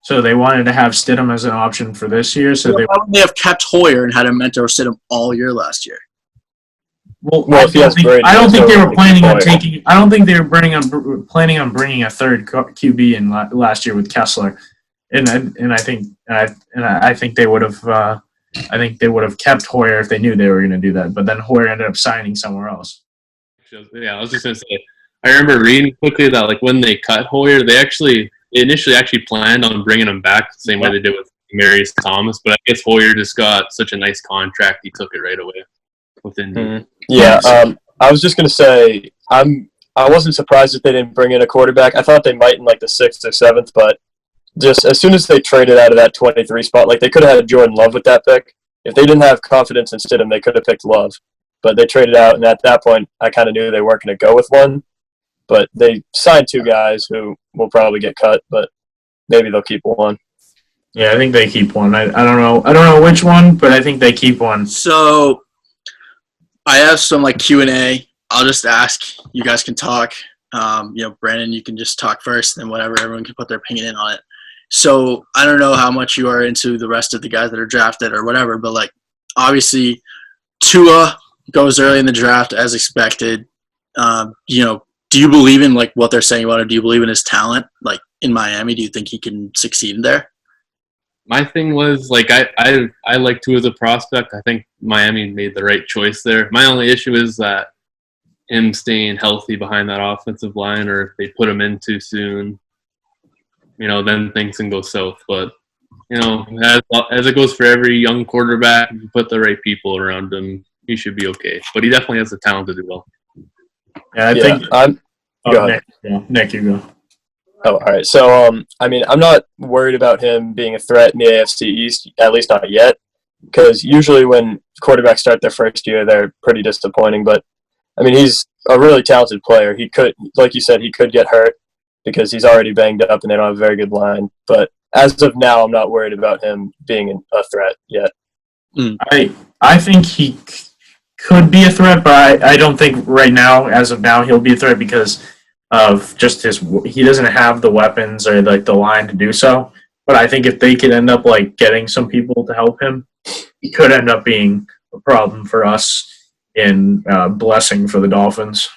so they wanted to have Stidham as an option for this year. So why would they have kept Hoyer and had a mentor Stidham all year last year? Well, I don't think they were planning on taking. I don't think they were planning on bringing a third QB in last year with Kessler, and I think they would have. I think they would have kept Hoyer if they knew they were going to do that. But then Hoyer ended up signing somewhere else. Yeah, I was just going to say, I remember reading quickly that, like, when they cut Hoyer, they initially planned on bringing him back the same way they did with Marius Thomas. But I guess Hoyer just got such a nice contract, he took it right away within. Yeah, I was just going to say, I wasn't surprised that they didn't bring in a quarterback. I thought they might in, like, the 6th or 7th, but just as soon as they traded out of that 23 spot, like, they could have had Jordan Love with that pick. If they didn't have confidence in Stidham, they could have picked Love. But they traded out, and at that point, I kind of knew they weren't going to go with one. But they signed 2 guys who will probably get cut. But maybe they'll keep one. Yeah, I think they keep one. I don't know. I don't know which one, but I think they keep one. So I have some like Q&A. I'll just ask. You guys can talk. Brandon, you can just talk first, and whatever. Everyone can put their opinion in on it. So I don't know how much you are into the rest of the guys that are drafted or whatever, but like obviously Tua goes early in the draft as expected. Do you believe in like what they're saying about him? Do you believe in his talent? Like in Miami, do you think he can succeed in there? My thing was like I like Tua as a prospect. I think Miami made the right choice there. My only issue is that him staying healthy behind that offensive line, or if they put him in too soon, then things can go south. But as it goes for every young quarterback, if you put the right people around him, he should be okay. But he definitely has the talent to do well. Yeah, I think. Go ahead. Nick, you go. Oh, all right. So, I'm not worried about him being a threat in the AFC East, at least not yet, because usually when quarterbacks start their first year, they're pretty disappointing. But, he's a really talented player. He could, like you said, he could get hurt because he's already banged up and they don't have a very good line. But as of now, I'm not worried about him being a threat yet. I think he could be a threat, but I don't think right now, as of now, he'll be a threat because of just he doesn't have the weapons or like the line to do so. But I think if they could end up like getting some people to help him, he could end up being a problem for us in blessing for the Dolphins.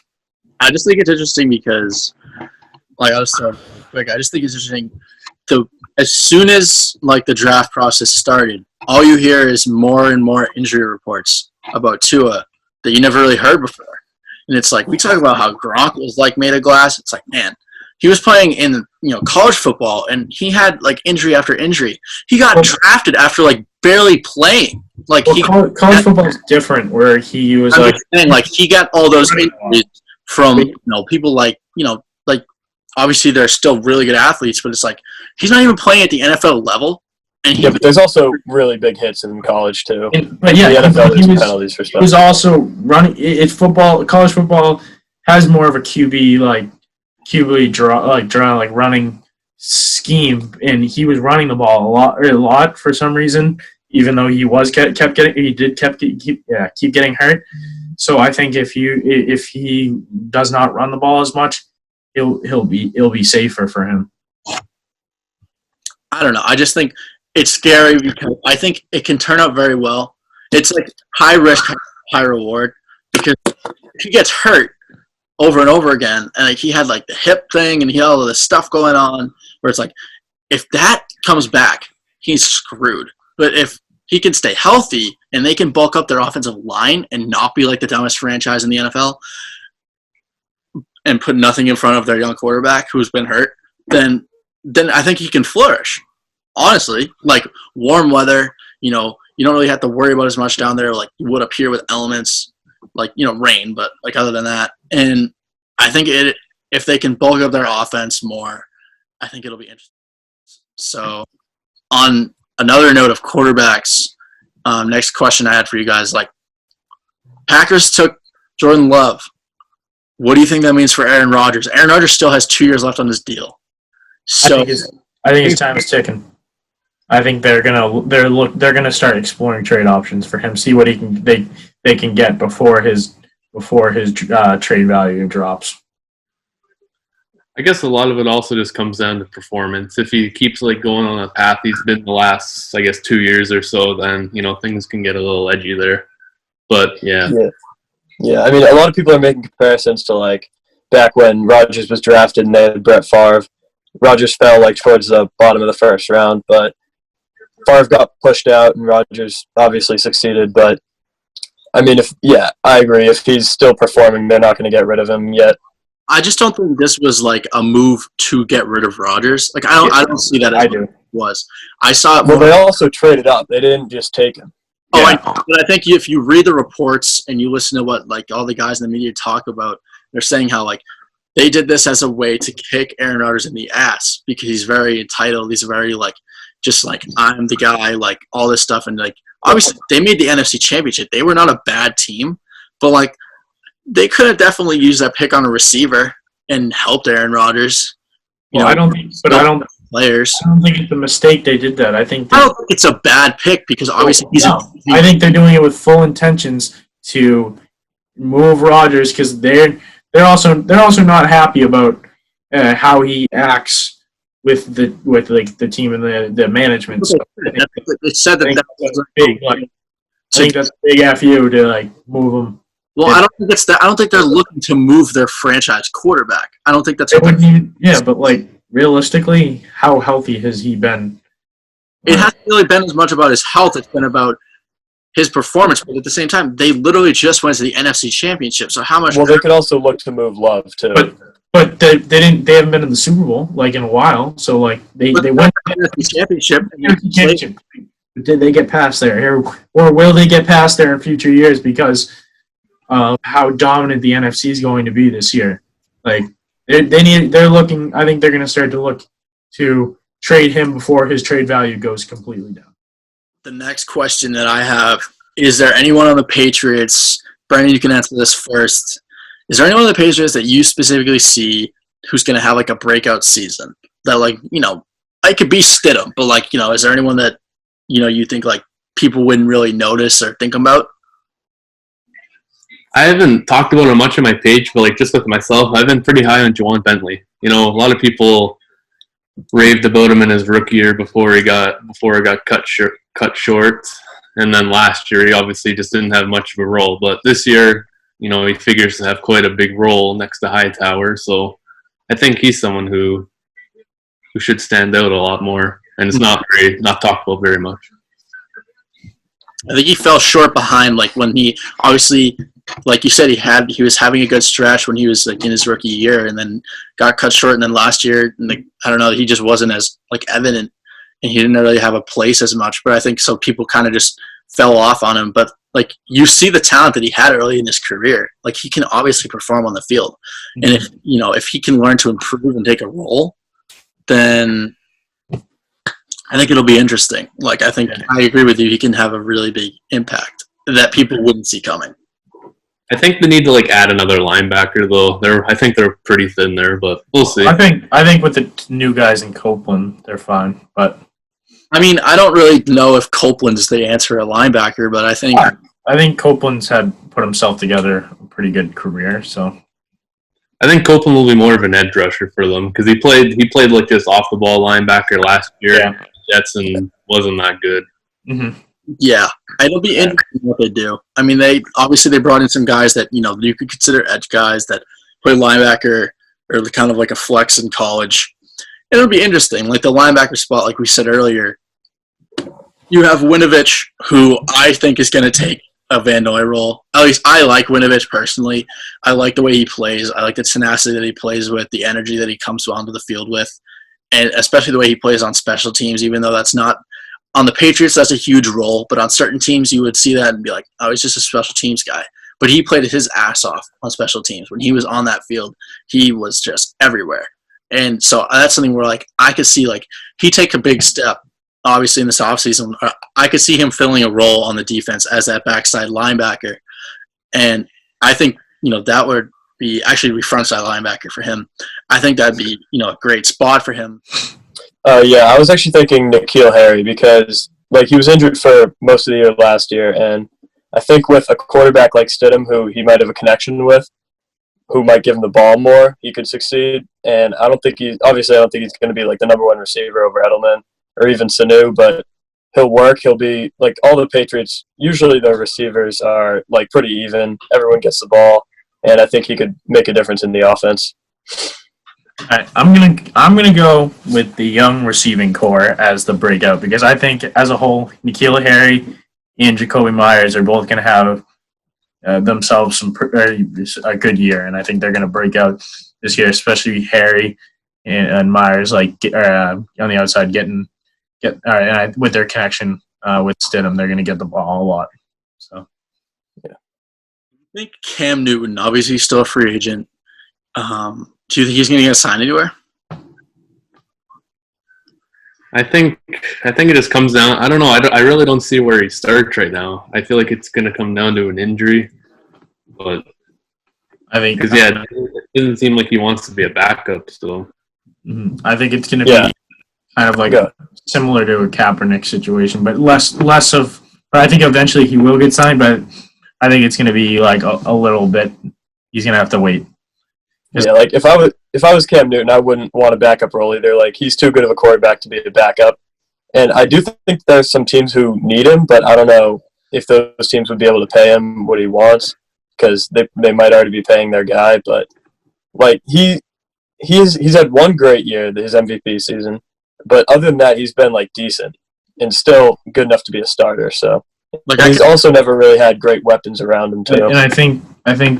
I just think it's interesting because, like, I'll start quick. I just think it's interesting. As soon as like the draft process started, all you hear is more and more injury reports about Tua that you never really heard before. And it's like, we talk about how Gronk was like made of glass. It's like, man, he was playing in college football and he had like injury after injury. He got drafted after like barely playing. Like college football is different, where he was he got all those injuries from people like obviously they're still really good athletes, but it's like he's not even playing at the NFL level. And but there's also really big hits in college too. But yeah, the NFL there's penalties for stuff. He was also running. It's football. College football has more of a QB running scheme, and he was running the ball a lot for some reason. Even though he kept getting hurt. So I think if he does not run the ball as much, it'll be safer for him. I don't know. I just think it's scary because I think it can turn out very well. It's like high risk, high reward, because if he gets hurt over and over again, and like he had like the hip thing and he had all of this stuff going on, where it's like if that comes back, he's screwed. But if he can stay healthy and they can bulk up their offensive line and not be like the dumbest franchise in the NFL and put nothing in front of their young quarterback who's been hurt, then I think he can flourish. Honestly, like warm weather, you don't really have to worry about as much down there like you would up here with elements like, rain, but like other than that. And I think if they can bulk up their offense more, I think it'll be interesting. So on another note of quarterbacks, next question I had for you guys, like Packers took Jordan Love. What do you think that means for Aaron Rodgers? Aaron Rodgers still has 2 years left on his deal. So I think his time is ticking. I think they're gonna start exploring trade options for him. See what they can get before his trade value drops. I guess a lot of it also just comes down to performance. If he keeps like going on a path he's been the last, 2 years or so, then things can get a little edgy there. But yeah. Yeah. A lot of people are making comparisons to like back when Rodgers was drafted and they had Brett Favre. Rodgers fell like towards the bottom of the first round, but Favre got pushed out and Rodgers obviously succeeded. But I agree. If he's still performing, they're not going to get rid of him yet. I just don't think this was like a move to get rid of Rodgers. Like I don't see that as what it was. I saw it. Well, they also traded up. They didn't just take him. Oh, yeah. But I think if you read the reports and you listen to what like all the guys in the media talk about, they're saying how like they did this as a way to kick Aaron Rodgers in the ass because he's very entitled. He's very like just like I'm the guy, like all this stuff, and like obviously they made the NFC Championship. They were not a bad team, but like they could have definitely used that pick on a receiver and helped Aaron Rodgers. I don't players. I don't think it's a mistake they did that. I don't think it's a bad pick because obviously I think they're doing it with full intentions to move Rodgers because they're also not happy about how he acts with the team and the management. So it said that that's big. I think that's a big fu to move him. Well, I don't think it's that. I don't think they're looking to move their franchise quarterback. I don't think that's. But realistically, how healthy has he been? It hasn't really been as much about his health. It's been about his performance. But at the same time, they literally just went to the NFC Championship. So how much? Well, they could also look to move Love too. But they didn't. They haven't been in the Super Bowl in a while. So they went to the NFC Championship. Did they get past there, or will they get past there in future years because of how dominant the NFC is going to be this year? They're looking. I think they're going to start to look to trade him before his trade value goes completely down. The next question that I have is: there anyone on the Patriots? Brandon, you can answer this first. Is there anyone on the Patriots that you specifically see who's going to have a breakout season? That it could be Stidham, but is there anyone that you think people wouldn't really notice or think about? I haven't talked about it much on my page, but just with myself, I've been pretty high on Juwan Bentley. A lot of people raved about him in his rookie year before it got cut short, and then last year he obviously just didn't have much of a role. But this year, he figures to have quite a big role next to Hightower, so I think he's someone who should stand out a lot more, and it's not talked about very much. I think he fell short behind when he obviously, like you said, he was having a good stretch when he was in his rookie year, and then got cut short. And then last year, I don't know, he just wasn't as evident, and he didn't really have a place as much. But I think so people kind of just fell off on him. But you see the talent that he had early in his career. He can obviously perform on the field, and if he can learn to improve and take a role, then I think it'll be interesting. I think I agree with you. He can have a really big impact that people wouldn't see coming. I think they need to add another linebacker though. I think they're pretty thin there, but we'll see. I think with the new guys in Copeland, they're fine. But I don't really know if Copeland's the answer at linebacker, but I think Copeland's had put himself together a pretty good career. So I think Copeland will be more of an edge rusher for them because he played this off the ball linebacker last year. Yeah. Jets and wasn't that good. Mm-hmm. Yeah, it'll be interesting what they do. They brought in some guys that you could consider edge guys that play linebacker or kind of a flex in college. It'll be interesting. The linebacker spot, like we said earlier, you have Winovich, who I think is going to take a Van Noy role. At least I like Winovich personally. I like the way he plays. I like the tenacity that he plays with, the energy that he comes onto the field with, and especially the way he plays on special teams, even though that's not – on the Patriots, that's a huge role, but on certain teams, you would see that and be like, oh, he's just a special teams guy. But he played his ass off on special teams. When he was on that field, he was just everywhere. And so that's something where, I could see, he take a big step, obviously, in this offseason. I could see him filling a role on the defense as that backside linebacker. And I think, that would be actually frontside linebacker for him. I think that'd be, a great spot for him. I was actually thinking N'Keal Harry because he was injured for most of the year last year, and I think with a quarterback like Stidham, who he might have a connection with, who might give him the ball more, he could succeed. And I don't think he's going to be the number one receiver over Edelman or even Sanu, but he'll work. He'll be all the Patriots. Usually their receivers are pretty even. Everyone gets the ball, and I think he could make a difference in the offense. All right, I'm gonna go with the young receiving core as the breakout because I think as a whole, N'Keal Harry and Jacoby Myers are both gonna have themselves a good year, and I think they're gonna break out this year, especially Harry and Myers on the outside with their connection with Stidham, they're gonna get the ball a lot. So yeah, I think Cam Newton, obviously still a free agent. Do you think he's going to get signed anywhere? I think it just comes down. I don't know. I really don't see where he starts right now. I feel like it's going to come down to an injury, but I think because it doesn't seem like he wants to be a backup still. I think it's going to be kind of like similar to a Kaepernick situation, but less of. But I think eventually he will get signed, but I think it's going to be like a little bit. He's going to have to wait. Yeah, like if I was Cam Newton, I wouldn't want a backup role either. Like he's too good of a quarterback to be a backup, and I do think there's some teams who need him, but I don't know if those teams would be able to pay him what he wants because they might already be paying their guy. But like he's had one great year, his MVP season, but other than that, he's been like decent and still good enough to be a starter. So like he's also never really had great weapons around him too. And I think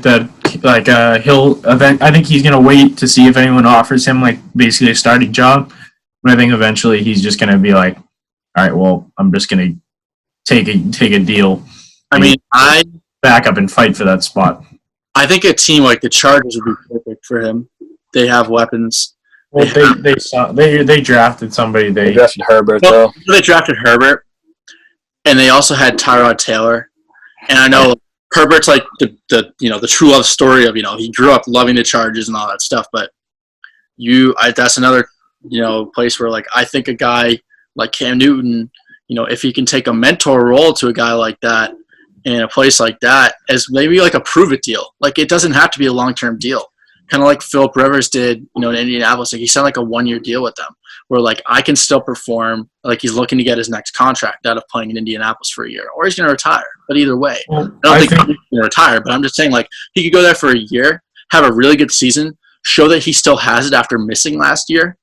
that like I think he's gonna wait to see if anyone offers him like basically a starting job. But I think eventually he's just gonna be like, all right, well, I'm just gonna take a deal. I mean, I back up and fight for that spot. I think a team like the Chargers would be perfect for him. They have weapons. Well, they drafted somebody. They drafted Herbert, though. They drafted Herbert, and they also had Tyrod Taylor. And I know Herbert's like the true love story of he grew up loving the Chargers and all that stuff. But that's another place where like I think a guy like Cam Newton, if he can take a mentor role to a guy like that in a place like that as maybe like a prove it deal. Like it doesn't have to be a long-term deal. Kind of like Philip Rivers did, in Indianapolis. Like he signed like a 1-year deal with them, where like I can still perform. Like he's looking to get his next contract out of playing in Indianapolis for a year, or he's going to retire. But either way, I don't think he's going to retire. But I'm just saying, like he could go there for a year, have a really good season, show that he still has it after missing last year,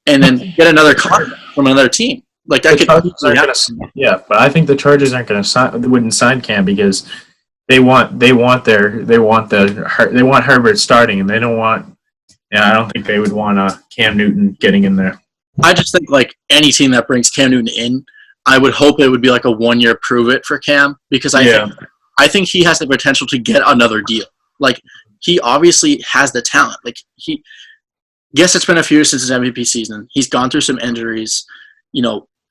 and then get another contract from another team. Like that could. But I think the Chargers aren't going to sign. They wouldn't sign Cam because they want Herbert starting, and they don't want. Yeah, I don't think they would want Cam Newton getting in there. I just think like any team that brings Cam Newton in, I would hope it would be like a 1-year prove it for Cam because I think he has the potential to get another deal. Like he obviously has the talent. Like yes, it's been a few years since his MVP season. He's gone through some injuries.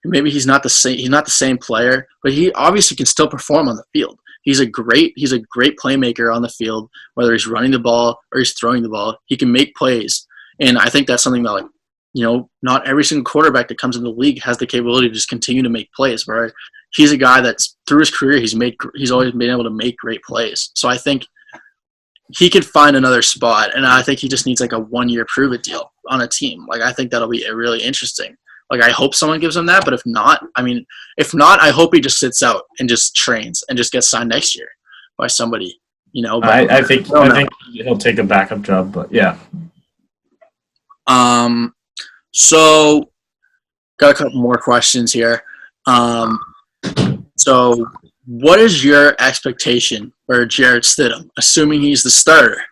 Maybe he's not the same. He's not the same player, but he obviously can still perform on the field. He's a great playmaker on the field, whether he's running the ball or he's throwing the ball. He can make plays, and I think that's something that not every single quarterback that comes in the league has the capability to just continue to make plays. Right? He's a guy that's through his career he's always been able to make great plays. So I think he could find another spot, and I think he just needs like a 1-year prove it deal on a team. Like I think that'll be really interesting. Like I hope someone gives him that, but if not, I hope he just sits out and just trains and just gets signed next year by somebody. But I think he'll take a backup job, but yeah. So got a couple more questions here. So what is your expectation for Jarrett Stidham, assuming he's the starter?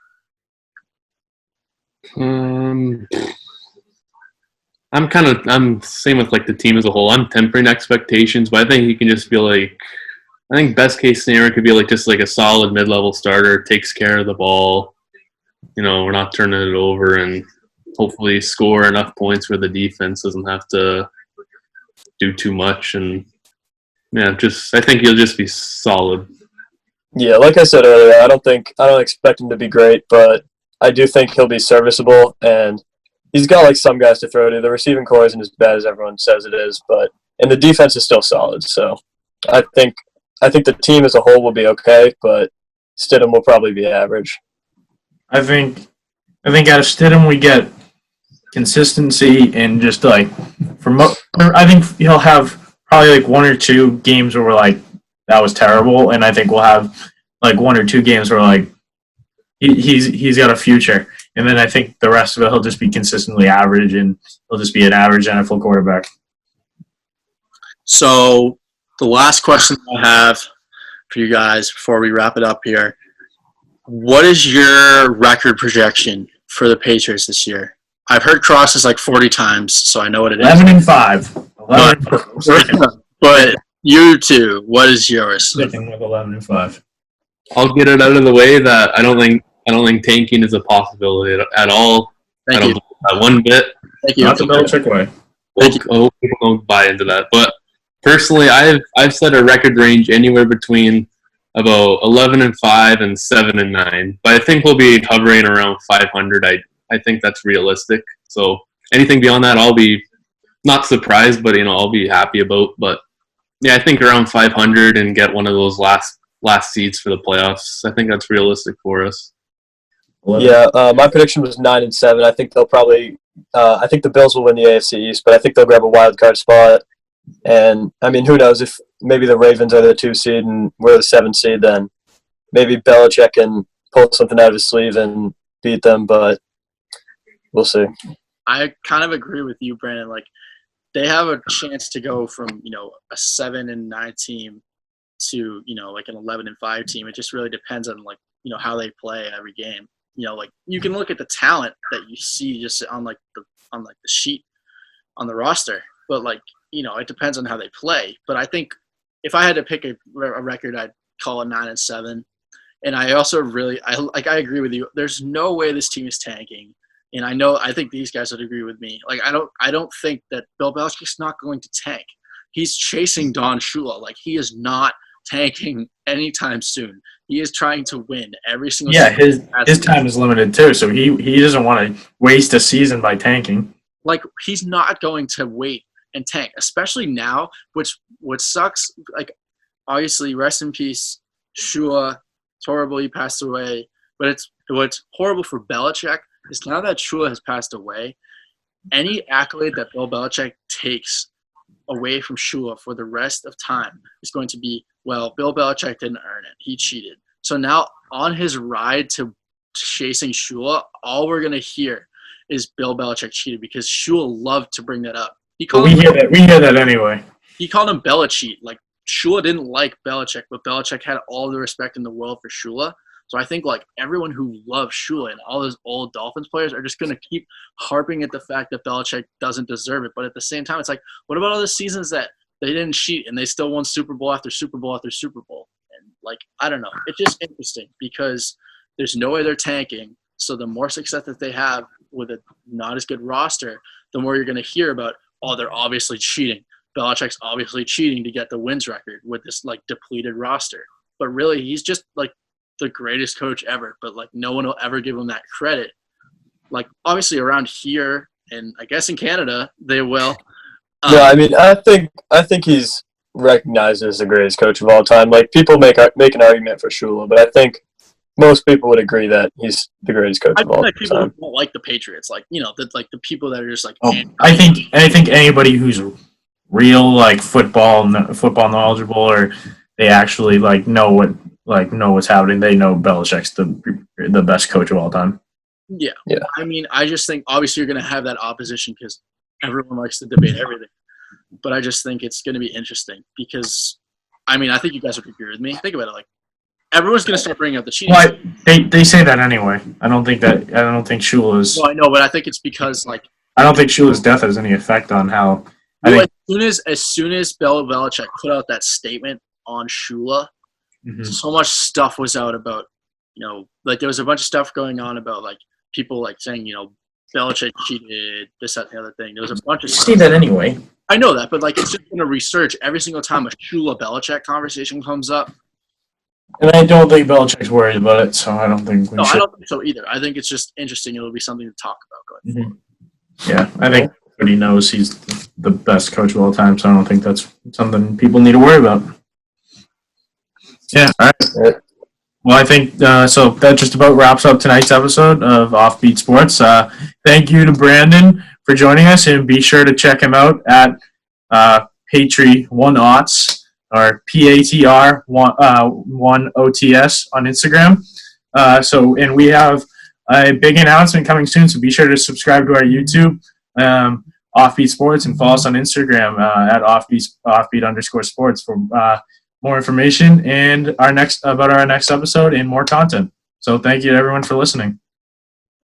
I'm same with like the team as a whole. I'm tempering expectations, but I think he can just be like, I think best case scenario could be like just like a solid mid-level starter, takes care of the ball. We're not turning it over, and hopefully score enough points where the defense doesn't have to do too much. And I think he'll just be solid. Yeah, like I said earlier, I don't expect him to be great, but I do think he'll be serviceable, and he's got like some guys to throw to. The receiving core isn't as bad as everyone says it is, and the defense is still solid. So I think the team as a whole will be okay, but Stidham will probably be average. I think out of Stidham we get consistency and just like I think he'll have probably like 1 or 2 games where we're like that was terrible, and I think we'll have like 1 or 2 games where like he's got a future. And then I think the rest of it, he'll just be consistently average, and he'll just be an average NFL quarterback. So the last question I have for you guys before we wrap it up here, what is your record projection for the Patriots this year? I've heard crosses like 40 times, so I know what it is. 11-5. But you two, what is yours? Sticking with 11-5. I'll get it out of the way that I don't think tanking is a possibility at all. Thank I don't believe that one bit. Thank you. Not the Belichick way. I hope people don't buy into that. But personally, I've set a record range anywhere between about 11-5 and 7-9. But I think we'll be hovering around 500. I think that's realistic. So anything beyond that, I'll be not surprised, but I'll be happy about. But yeah, I think around 500 and get one of those last seeds for the playoffs. I think that's realistic for us. Yeah, my prediction was 9-7. I think they'll probably. I think the Bills will win the AFC East, but I think they'll grab a wild card spot. And I mean, who knows if maybe the Ravens are the 2 seed and we're the 7 seed, then maybe Belichick can pull something out of his sleeve and beat them. But we'll see. I kind of agree with you, Brandon. Like, they have a chance to go from a 7-9 team to like an 11-5 team. It just really depends on how they play every game. Like, you can look at the talent that you see just on the sheet on the roster, but it depends on how they play. But I think if I had to pick a record, I'd call it 9-7. And I also I agree with you. There's no way this team is tanking. And I think these guys would agree with me. Like, I don't think that Bill Belichick's not going to tank. He's chasing Don Shula. Like, he is not tanking anytime soon. He is trying to win every single season. His time is limited too, so he doesn't want to waste a season by tanking. Like, he's not going to wait and tank, especially now, what sucks, like, obviously, rest in peace, Shula. It's horrible he passed away. But what's horrible for Belichick is now that Shula has passed away, any accolade that Bill Belichick takes away from Shula for the rest of time is going to be, well, Bill Belichick didn't earn it. He cheated. So now on his ride to chasing Shula, all we're going to hear is Bill Belichick cheated, because Shula loved to bring that up. We hear that anyway. He called him Belicheat. Like, Shula didn't like Belichick, but Belichick had all the respect in the world for Shula. So I think everyone who loves Shula and all those old Dolphins players are just going to keep harping at the fact that Belichick doesn't deserve it. But at the same time, it's like, what about all the seasons that they didn't cheat and they still won Super Bowl after Super Bowl after Super Bowl? And I don't know. It's just interesting because there's no way they're tanking. So the more success that they have with a not as good roster, the more you're going to hear about, oh, they're obviously cheating. Belichick's obviously cheating to get the wins record with this depleted roster. But really, he's just the greatest coach ever, but no one will ever give him that credit. Obviously around here, and I guess in Canada they will. Yeah, I mean, I think he's recognized as the greatest coach of all time. People make an argument for Shula, but I think most people would agree that he's the greatest coach of all time. People don't like the Patriots, the people that are just I think anybody who's real football knowledgeable, or they actually know what's happening, they know Belichick's the best coach of all time. Yeah. I mean, I just think obviously you're going to have that opposition because everyone likes to debate everything. But I just think it's going to be interesting because, I mean, I think you guys would agree with me. Think about it. Everyone's going to start bringing up the cheating. Well, they say that anyway. I don't think Shula's. Well, I know, but I think it's because I don't think Shula's death has any effect on how. As soon as Bill Belichick put out that statement on Shula, so much stuff was out about, there was a bunch of stuff going on about people saying, Belichick cheated, this, that, and the other thing. There was a bunch of stuff. You see that anyway. I know that, but it's just going to resurge every single time a Shula Belichick conversation comes up. And I don't think Belichick's worried about it, so I don't think I don't think so either. I think it's just interesting. It'll be something to talk about going forward. Yeah, I think everybody knows he's the best coach of all time, so I don't think that's something people need to worry about. Yeah, all right. Well, I think so. That just about wraps up tonight's episode of OffBeat Sports. Thank you to Brandon for joining us, and be sure to check him out at Patr1ots or Patr1ots on Instagram. And we have a big announcement coming soon, so be sure to subscribe to our YouTube, OffBeat Sports, and follow us on Instagram at offbeat_sports for more information and about our next episode and more content. So thank you to everyone for listening.